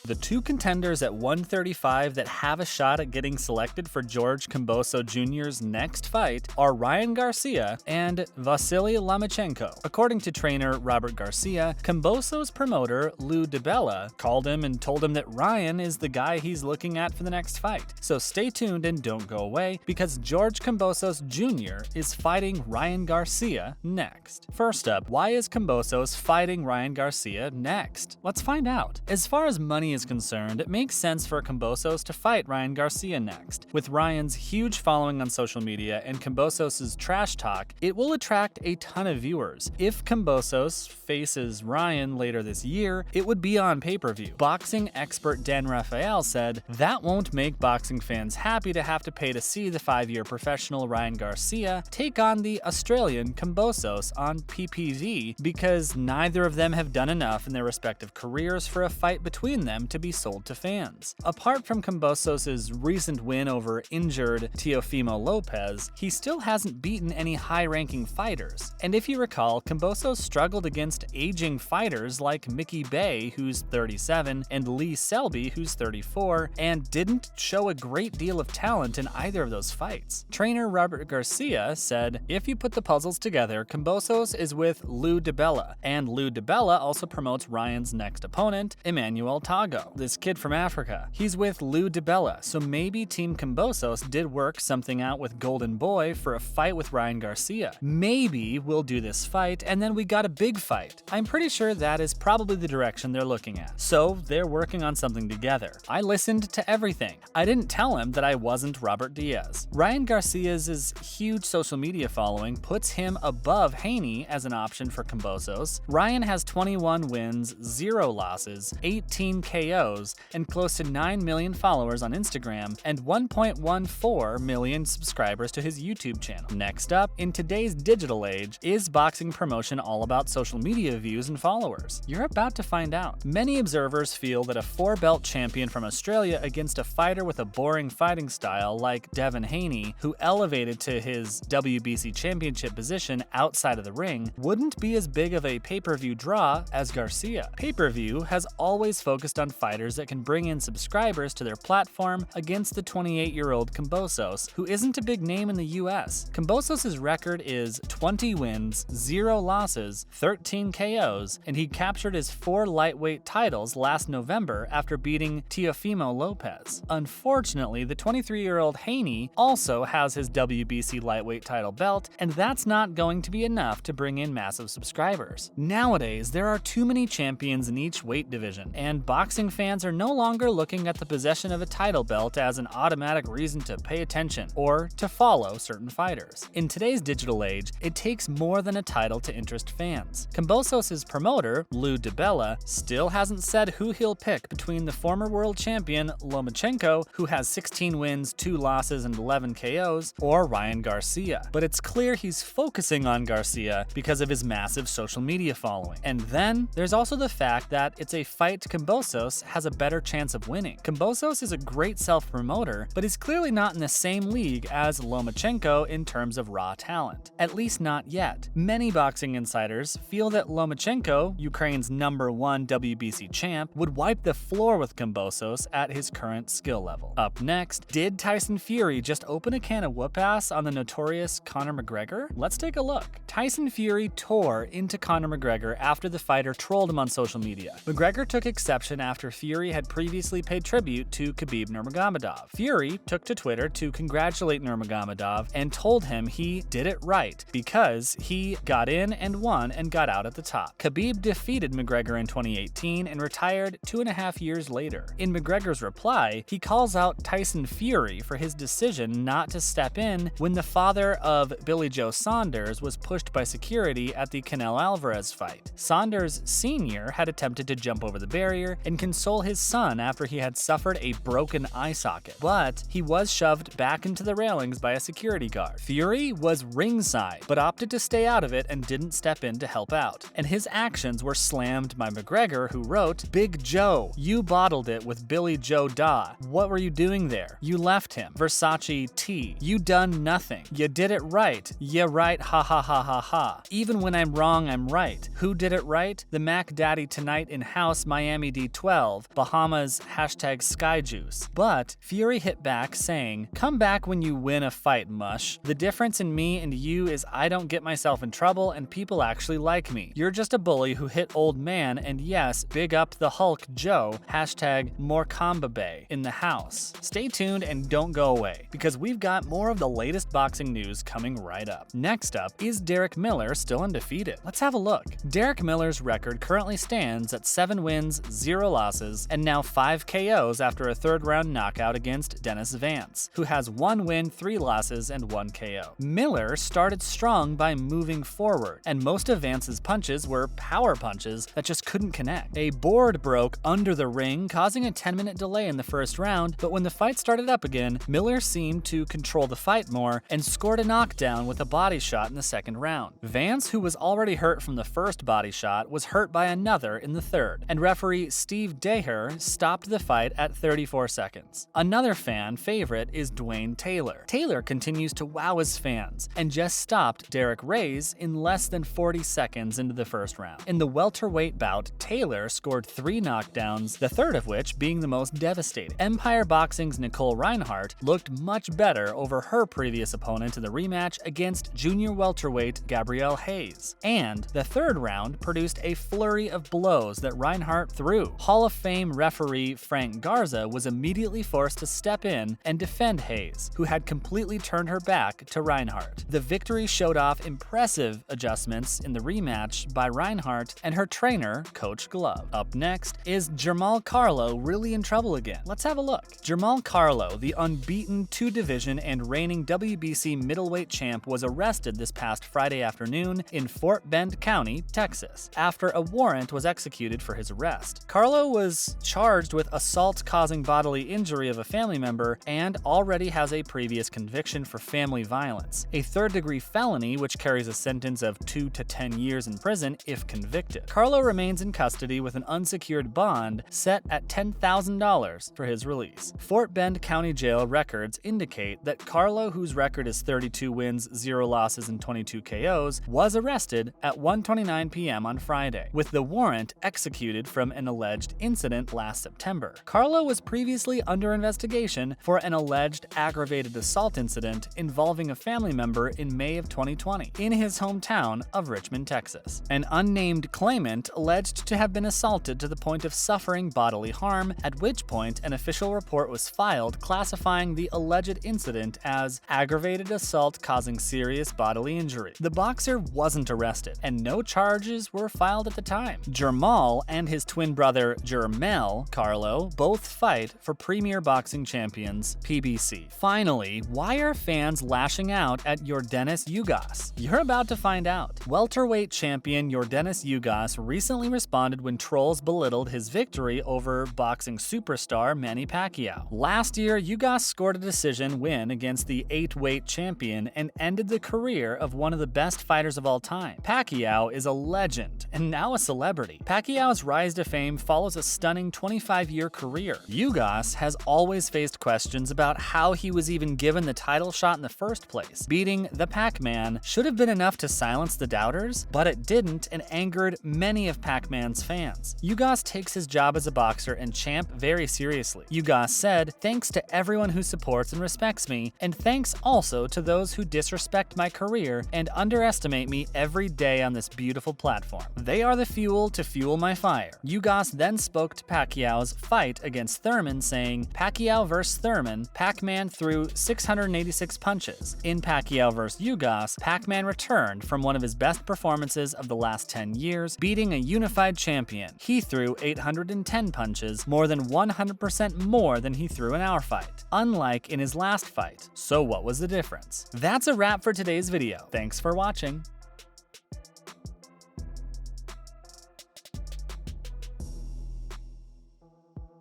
The two contenders at 135 that have a shot at getting selected for George Kambosos Jr.'s next fight are Ryan Garcia and Vasily Lomachenko. According to trainer Robert Garcia, Kambosos' promoter Lou DiBella called him and told him that Ryan is the guy he's looking at for the next fight. So stay tuned and don't go away, because George Kambosos Jr. is fighting Ryan Garcia next. First up, why is Kambosos fighting Ryan Garcia next? Let's find out. As far as money is concerned, it makes sense for Kambosos to fight Ryan Garcia next. With Ryan's huge following on social media and Kambosos' trash talk, it will attract a ton of viewers. If Kambosos faces Ryan later this year, it would be on pay-per-view. Boxing expert Dan Rafael said, "That won't make boxing fans happy to have to pay to see the 5-year professional Ryan Garcia take on the Australian Kambosos on PPV, because neither of them have done enough in their respective careers for a fight between them to be sold to fans." Apart from Kambosos' recent win over injured Teofimo Lopez, he still hasn't beaten any high-ranking fighters. And if you recall, Kambosos struggled against aging fighters like Mickey Bay, who's 37, and Lee Selby, who's 34, and didn't show a great deal of talent in either of those fights. Trainer Robert Garcia said, "If you put the puzzles together, Kambosos is with Lou DiBella, and Lou DiBella also promotes Ryan's next opponent, Emmanuel Tago, this kid from Africa. He's with Lou DiBella, so maybe Team Kambosos did work something out with Golden Boy for a fight with Ryan Garcia. Maybe we'll do this fight, and then we got a big fight." I'm pretty sure that is probably the direction they're looking at. So they're working on something together. I listened to everything. I didn't tell him that I wasn't Robert Diaz. Ryan Garcia's huge social media following puts him above Haney as an option for Kambosos. Ryan has 21 wins, 0 losses, 18 KOs, and close to 9 million followers on Instagram, and 1.14 million subscribers to his YouTube channel. Next up, in today's digital age, is boxing promotion all about social media views and followers? You're about to find out. Many observers feel that a 4-belt champion from Australia against a fighter with a boring fighting style like Devin Haney, who elevated to his WBC championship position outside of the ring, wouldn't be as big of a pay-per-view draw as Garcia. Pay-per-view has always focused on fighters that can bring in subscribers to their platform against the 28-year-old Kambosos, who isn't a big name in the US. Kambosos' record is 20 wins, 0 losses, 13 KOs, and he captured his 4 lightweight titles last November after beating Teofimo Lopez. Unfortunately, the 23-year-old Haney also has his WBC lightweight title belt, and that's not going to be enough to bring in massive subscribers. Nowadays, there are too many champions in each weight division, and boxing fans are no longer looking at the possession of a title belt as an automatic reason to pay attention or to follow certain fighters. In today's digital age, it takes more than a title to interest fans. Kambosos' promoter, Lou DiBella, still hasn't said who he'll pick between the former world champion Lomachenko, who has 16 wins, 2 losses, and 11 KOs, or Ryan Garcia. But it's clear he's focusing on Garcia because of his massive social media following. And then, there's also the fact that it's a fight Kambosos has a better chance of winning. Kambosos is a great self-promoter, but he's clearly not in the same league as Lomachenko in terms of raw talent. At least not yet. Many boxing insiders feel that Lomachenko, Ukraine's #1 WBC champ, would wipe the floor with Kambosos at his current skill level. Up next, did Tyson Fury just open a can of whoop-ass on the notorious Conor McGregor? Let's take a look. Tyson Fury tore into Conor McGregor after the fighter trolled him on social media. McGregor took exception after Fury had previously paid tribute to Khabib Nurmagomedov. Fury took to Twitter to congratulate Nurmagomedov and told him he did it right because he got in and won and got out at the top. Khabib defeated McGregor in 2018 and retired 2.5 years later. In McGregor's reply, he calls out Tyson Fury for his decision not to step in when the father of Billy Joe Saunders was pushed by security at the Canelo Alvarez fight. Saunders Sr. had attempted to jump over the barrier and console his son after he had suffered a broken eye socket, but he was shoved back into the railings by a security guard. Fury was ringside, but opted to stay out of it and didn't step in to help out. And his actions were slammed by McGregor, who wrote, "Big Joe, you bottled it with Billy Joe Da. What were you doing there? You left him. Versace T. You done nothing. You did it right. Yeah right, ha ha ha ha ha. Even when I'm wrong, I'm right. Who did it right? The Mac Daddy tonight in house Miami D12 2012, Bahamas #Skyjuice. But Fury hit back saying, "Come back when you win a fight, mush. The difference in me and you is I don't get myself in trouble and people actually like me. You're just a bully who hit old man, and yes, big up the Hulk Joe, #MoreCombaBay in the house." Stay tuned and don't go away, because we've got more of the latest boxing news coming right up. Next up, is Derek Miller still undefeated? Let's have a look. Derek Miller's record currently stands at 7 wins, 0 losses, and now 5 KOs after a third-round knockout against Dennis Vance, who has 1 win, 3 losses, and 1 KO. Miller started strong by moving forward, and most of Vance's punches were power punches that just couldn't connect. A board broke under the ring, causing a 10-minute delay in the first round, but when the fight started up again, Miller seemed to control the fight more and scored a knockdown with a body shot in the second round. Vance, who was already hurt from the first body shot, was hurt by another in the third, and referee Steve Daher stopped the fight at 34 seconds. Another fan favorite is Dwayne Taylor. Taylor continues to wow his fans, and just stopped Derek Reyes in less than 40 seconds into the first round. In the welterweight bout, Taylor scored 3 knockdowns, the third of which being the most devastating. Empire Boxing's Nicole Reinhardt looked much better over her previous opponent in the rematch against junior welterweight Gabrielle Hayes. And the third round produced a flurry of blows that Reinhardt threw. Hall of Fame referee Frank Garza was immediately forced to step in and defend Hayes, who had completely turned her back to Reinhardt. The victory showed off impressive adjustments in the rematch by Reinhardt and her trainer, Coach Glove. Up next, is Jermall Charlo really in trouble again? Let's have a look. Jermall Charlo, the unbeaten 2-division and reigning WBC middleweight champ, was arrested this past Friday afternoon in Fort Bend County, Texas, after a warrant was executed for his arrest. Charlo was charged with assault causing bodily injury of a family member and already has a previous conviction for family violence, a third-degree felony which carries a sentence of 2 to 10 years in prison if convicted. Charlo remains in custody with an unsecured bond set at $10,000 for his release. Fort Bend County Jail records indicate that Charlo, whose record is 32 wins, 0 losses, and 22 KOs, was arrested at 1:29 p.m. on Friday, with the warrant executed from an alleged incident last September. Charlo was previously under investigation for an alleged aggravated assault incident involving a family member in May of 2020 in his hometown of Richmond, Texas. An unnamed claimant alleged to have been assaulted to the point of suffering bodily harm, at which point an official report was filed classifying the alleged incident as aggravated assault causing serious bodily injury. The boxer wasn't arrested, and no charges were filed at the time. Jermall and his twin brother Jermell Charlo both fight for Premier Boxing Champions (PBC). Finally, why are fans lashing out at Yordenis Ugas? You're about to find out. Welterweight champion Yordenis Ugas recently responded when trolls belittled his victory over boxing superstar Manny Pacquiao. Last year, Ugas scored a decision win against the 8-weight champion and ended the career of one of the best fighters of all time. Pacquiao is a legend and now a celebrity. Pacquiao's rise to fame follows a stunning 25-year career. Ugas has always faced questions about how he was even given the title shot in the first place. Beating the Pac-Man should have been enough to silence the doubters, but it didn't and angered many of Pac-Man's fans. Ugas takes his job as a boxer and champ very seriously. Ugas said, "Thanks to everyone who supports and respects me, and thanks also to those who disrespect my career and underestimate me every day on this beautiful platform. They are the fuel to fuel my fire." Ugas then spoke to Pacquiao's fight against Thurman, saying, "Pacquiao vs. Thurman, Pac-Man threw 686 punches. In Pacquiao vs. Ugas, Pac-Man returned from one of his best performances of the last 10 years, beating a unified champion. He threw 810 punches, more than 100% more than he threw in our fight, unlike in his last fight. So what was the difference?" That's a wrap for today's video. Thanks for watching.